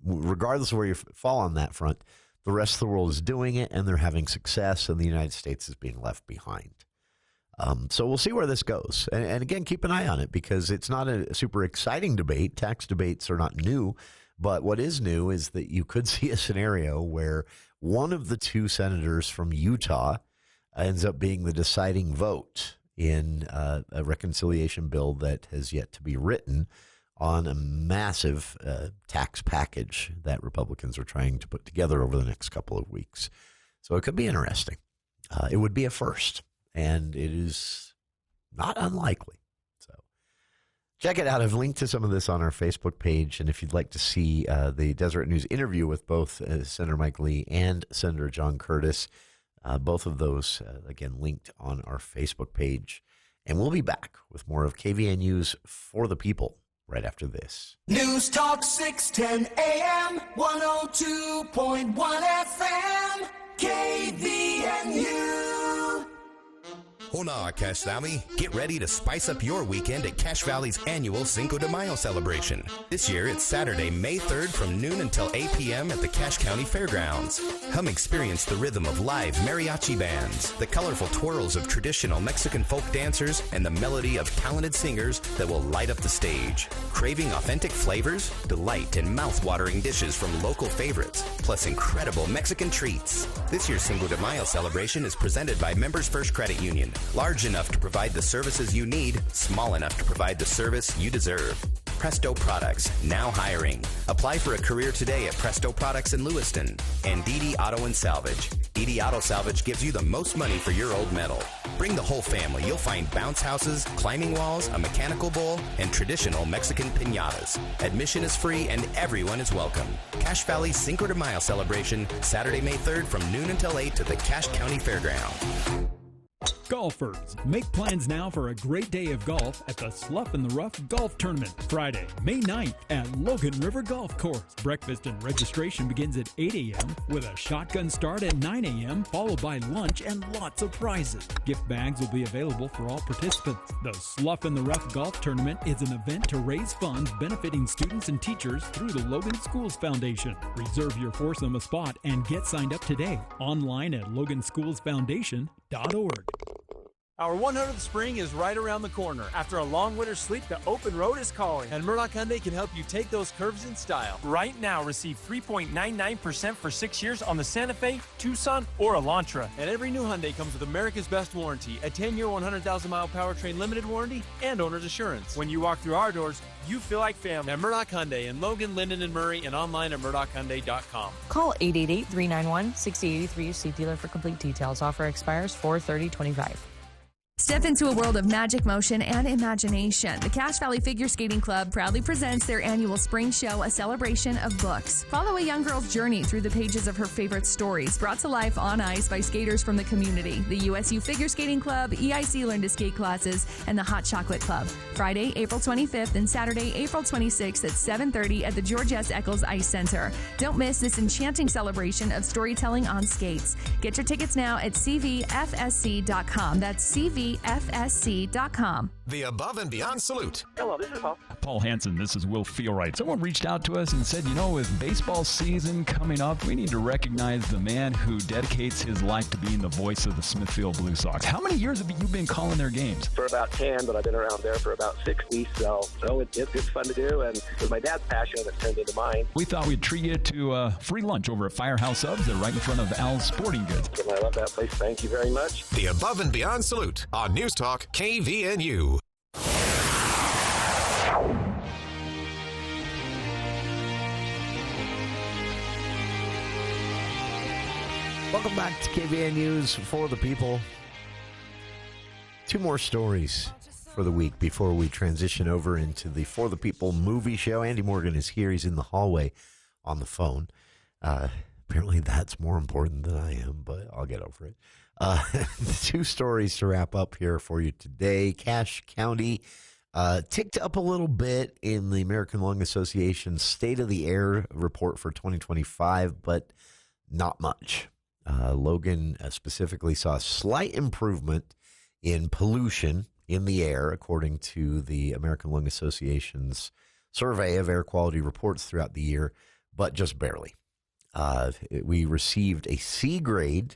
regardless of where you fall on that front, the rest of the world is doing it and they're having success, and the United States is being left behind. So we'll see where this goes. And again, keep an eye on it, because it's not a super exciting debate. Tax debates are not new, but what is new is that you could see a scenario where one of the two senators from Utah ends up being the deciding vote in a reconciliation bill that has yet to be written on a massive tax package that Republicans are trying to put together over the next couple of weeks. So it could be interesting. It would be a first, and it is not unlikely. So check it out. I've linked to some of this on our Facebook page, and if you'd like to see the Deseret News interview with both Senator Mike Lee and Senator John Curtis, both of those, again, linked on our Facebook page. And we'll be back with more of KVNU's For the People right after this. News Talk 610 AM, 102.1 FM, KVNU. Hola, Cache Valley. Get ready to spice up your weekend at Cache Valley's annual Cinco de Mayo celebration. This year, it's Saturday, May 3rd from noon until 8 p.m. at the Cache County Fairgrounds. Come experience the rhythm of live mariachi bands, the colorful twirls of traditional Mexican folk dancers, and the melody of talented singers that will light up the stage. Craving authentic flavors? Delight in mouth-watering dishes from local favorites, plus incredible Mexican treats. This year's Cinco de Mayo celebration is presented by Members First Credit Union. Large enough to provide the services you need, small enough to provide the service you deserve. Presto Products, now hiring. Apply for a career today at Presto Products in Lewiston. And Didi Auto and Salvage. Didi Auto Salvage gives you the most money for your old metal. Bring the whole family. You'll find bounce houses, climbing walls, a mechanical bull, and traditional Mexican piñatas. Admission is free and everyone is welcome. Cache Valley Cinco de Mayo celebration, Saturday, May 3rd from noon until 8 to the Cache County Fairground. Golfers, make plans now for a great day of golf at the Slough in the Rough Golf Tournament, Friday, May 9th at Logan River Golf Course. Breakfast and registration begins at 8 a.m. with a shotgun start at 9 a.m. followed by lunch and lots of prizes. Gift bags will be available for all participants. The Slough in the Rough Golf Tournament is an event to raise funds benefiting students and teachers through the Logan Schools Foundation. Reserve your foursome a spot and get signed up today online at loganschoolsfoundation.org. Our 100th spring is right around the corner. After a long winter's sleep, the open road is calling. And Murdoch Hyundai can help you take those curves in style. Right now, receive 3.99% for 6 years on the Santa Fe, Tucson, or Elantra. And every new Hyundai comes with America's Best Warranty, a 10-year, 100,000-mile powertrain limited warranty, and owner's assurance. When you walk through our doors, you feel like family. At Murdoch Hyundai in Logan, Linden, and Murray, and online at murdochhyundai.com. Call 888-391-6083 to see dealer for complete details. Offer expires 4/30/25. Step into a world of magic, motion, and imagination. The Cache Valley Figure Skating Club proudly presents their annual spring show, a celebration of books. Follow a young girl's journey through the pages of her favorite stories, brought to life on ice by skaters from the community. The USU Figure Skating Club, EIC Learn to Skate classes, and the Hot Chocolate Club. Friday, April 25th and Saturday, April 26th at 7:30 at the George S. Eccles Ice Center. Don't miss this enchanting celebration of storytelling on skates. Get your tickets now at cvfsc.com. That's cvfsc.com. The Above and Beyond Salute. Hello, this is Paul. Paul Hansen, this is Will Feelright. Someone reached out to us and said, with baseball season coming up, we need to recognize the man who dedicates his life to being the voice of the Smithfield Blue Sox. How many years have you been calling their games? For about 10, but I've been around there for about 60, so it's fun to do, and with my dad's passion, it turned into mine. We thought we'd treat you to free lunch over at Firehouse Subs. They're right in front of Al's Sporting Goods. I love that place. Thank you very much. The Above and Beyond Salute on News Talk KVNU. Welcome back to KVN News for the People. Two more stories for the week before we transition over into the For the People movie show. Andy Morgan is here. He's in the hallway on the phone. Apparently that's more important than I am, but I'll get over it. Two stories to wrap up here for you today. Cache County ticked up a little bit in the American Lung Association's State of the Air report for 2025, but not much. Logan specifically saw a slight improvement in pollution in the air, according to the American Lung Association's survey of air quality reports throughout the year, but just barely. We received a C grade,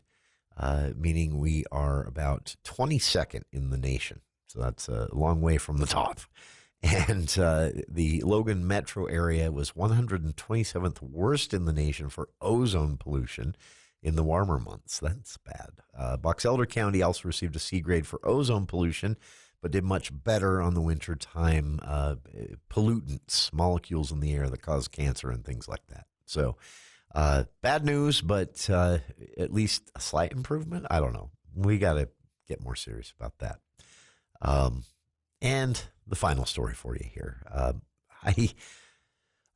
meaning we are about 22nd in the nation. So that's a long way from the top. And the Logan metro area was 127th worst in the nation for ozone pollution in the warmer months. That's bad. Box Elder County also received a C grade for ozone pollution, but did much better on the wintertime pollutants, molecules in the air that cause cancer and things like that. So bad news, but at least a slight improvement. I don't know. We got to get more serious about that. And the final story for you here. I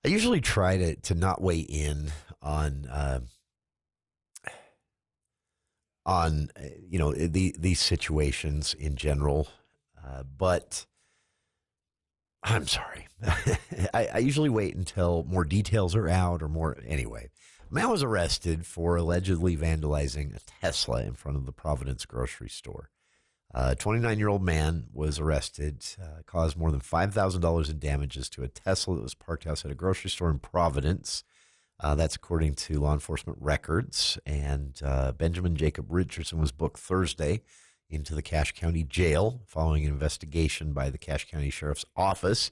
usually try to not weigh in on these situations in general, but I'm sorry. I usually wait until more details are out or more. Anyway, a man was arrested for allegedly vandalizing a Tesla in front of the Providence grocery store. A 29-year-old man was arrested, caused more than $5,000 in damages to a Tesla that was parked outside a grocery store in Providence. That's according to law enforcement records. And Benjamin Jacob Richardson was booked Thursday into the Cache County Jail following an investigation by the Cache County Sheriff's Office.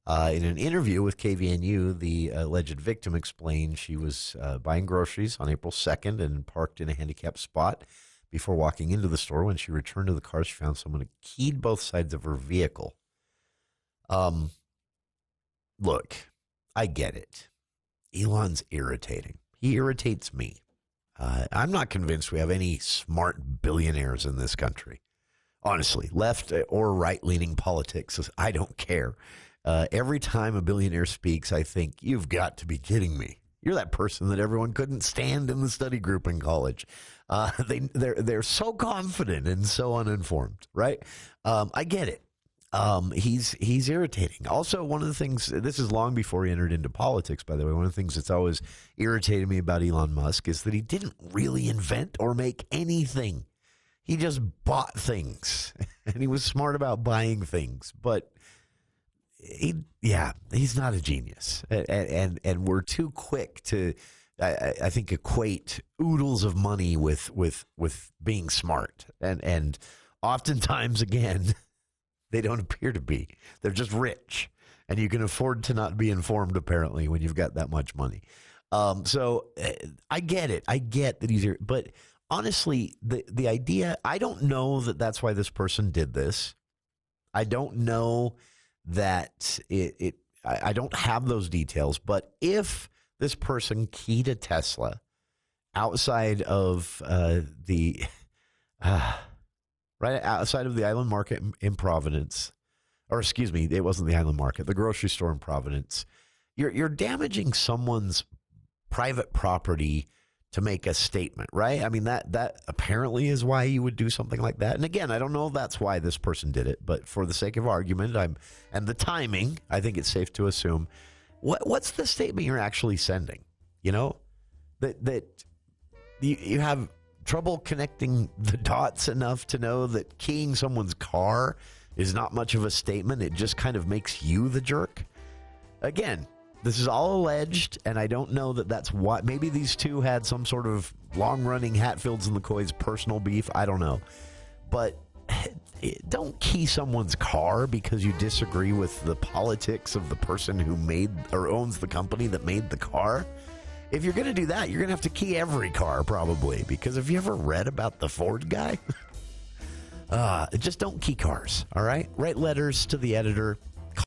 In an interview with KVNU, the alleged victim explained she was buying groceries on April 2nd and parked in a handicapped spot before walking into the store. When she returned to the car, she found someone had keyed both sides of her vehicle. Look, I get it. Elon's irritating. He irritates me. I'm not convinced we have any smart billionaires in this country. Honestly, left or right-leaning politics, I don't care. Every time a billionaire speaks, I think, you've got to be kidding me. You're that person that everyone couldn't stand in the study group in college. They're so confident and so uninformed, right? I get it. He's irritating. Also, one of the things, this is long before he entered into politics, by the way, one of the things that's always irritated me about Elon Musk is that he didn't really invent or make anything. He just bought things, and he was smart about buying things, but he's not a genius, and we're too quick to, I think, equate oodles of money with being smart, and oftentimes, again, they don't appear to be. They're just rich, and you can afford to not be informed, apparently, when you've got that much money. So I get it. I get that he's here, but honestly, the idea, I don't know that that's why this person did this. I don't know that I don't have those details, but if this person keyed a Tesla outside of right outside of the Island Market in Providence, or excuse me, it wasn't the Island Market, the grocery store in Providence, you're damaging someone's private property to make a statement, right? I mean, that apparently is why you would do something like that. And again, I don't know if that's why this person did it, but for the sake of argument, and the timing, I think it's safe to assume, what's the statement you're actually sending? You know, that you have trouble connecting the dots enough to know that keying someone's car is not much of a statement. It just kind of makes you the jerk. Again, this is all alleged, and I don't know that that's what. Maybe these two had some sort of long-running Hatfields and McCoys personal beef. I don't know. But don't key someone's car because you disagree with the politics of the person who made or owns the company that made the car. If you're going to do that, you're going to have to key every car probably, because have you ever read about the Ford guy? Just don't key cars, all right? Write letters to the editor.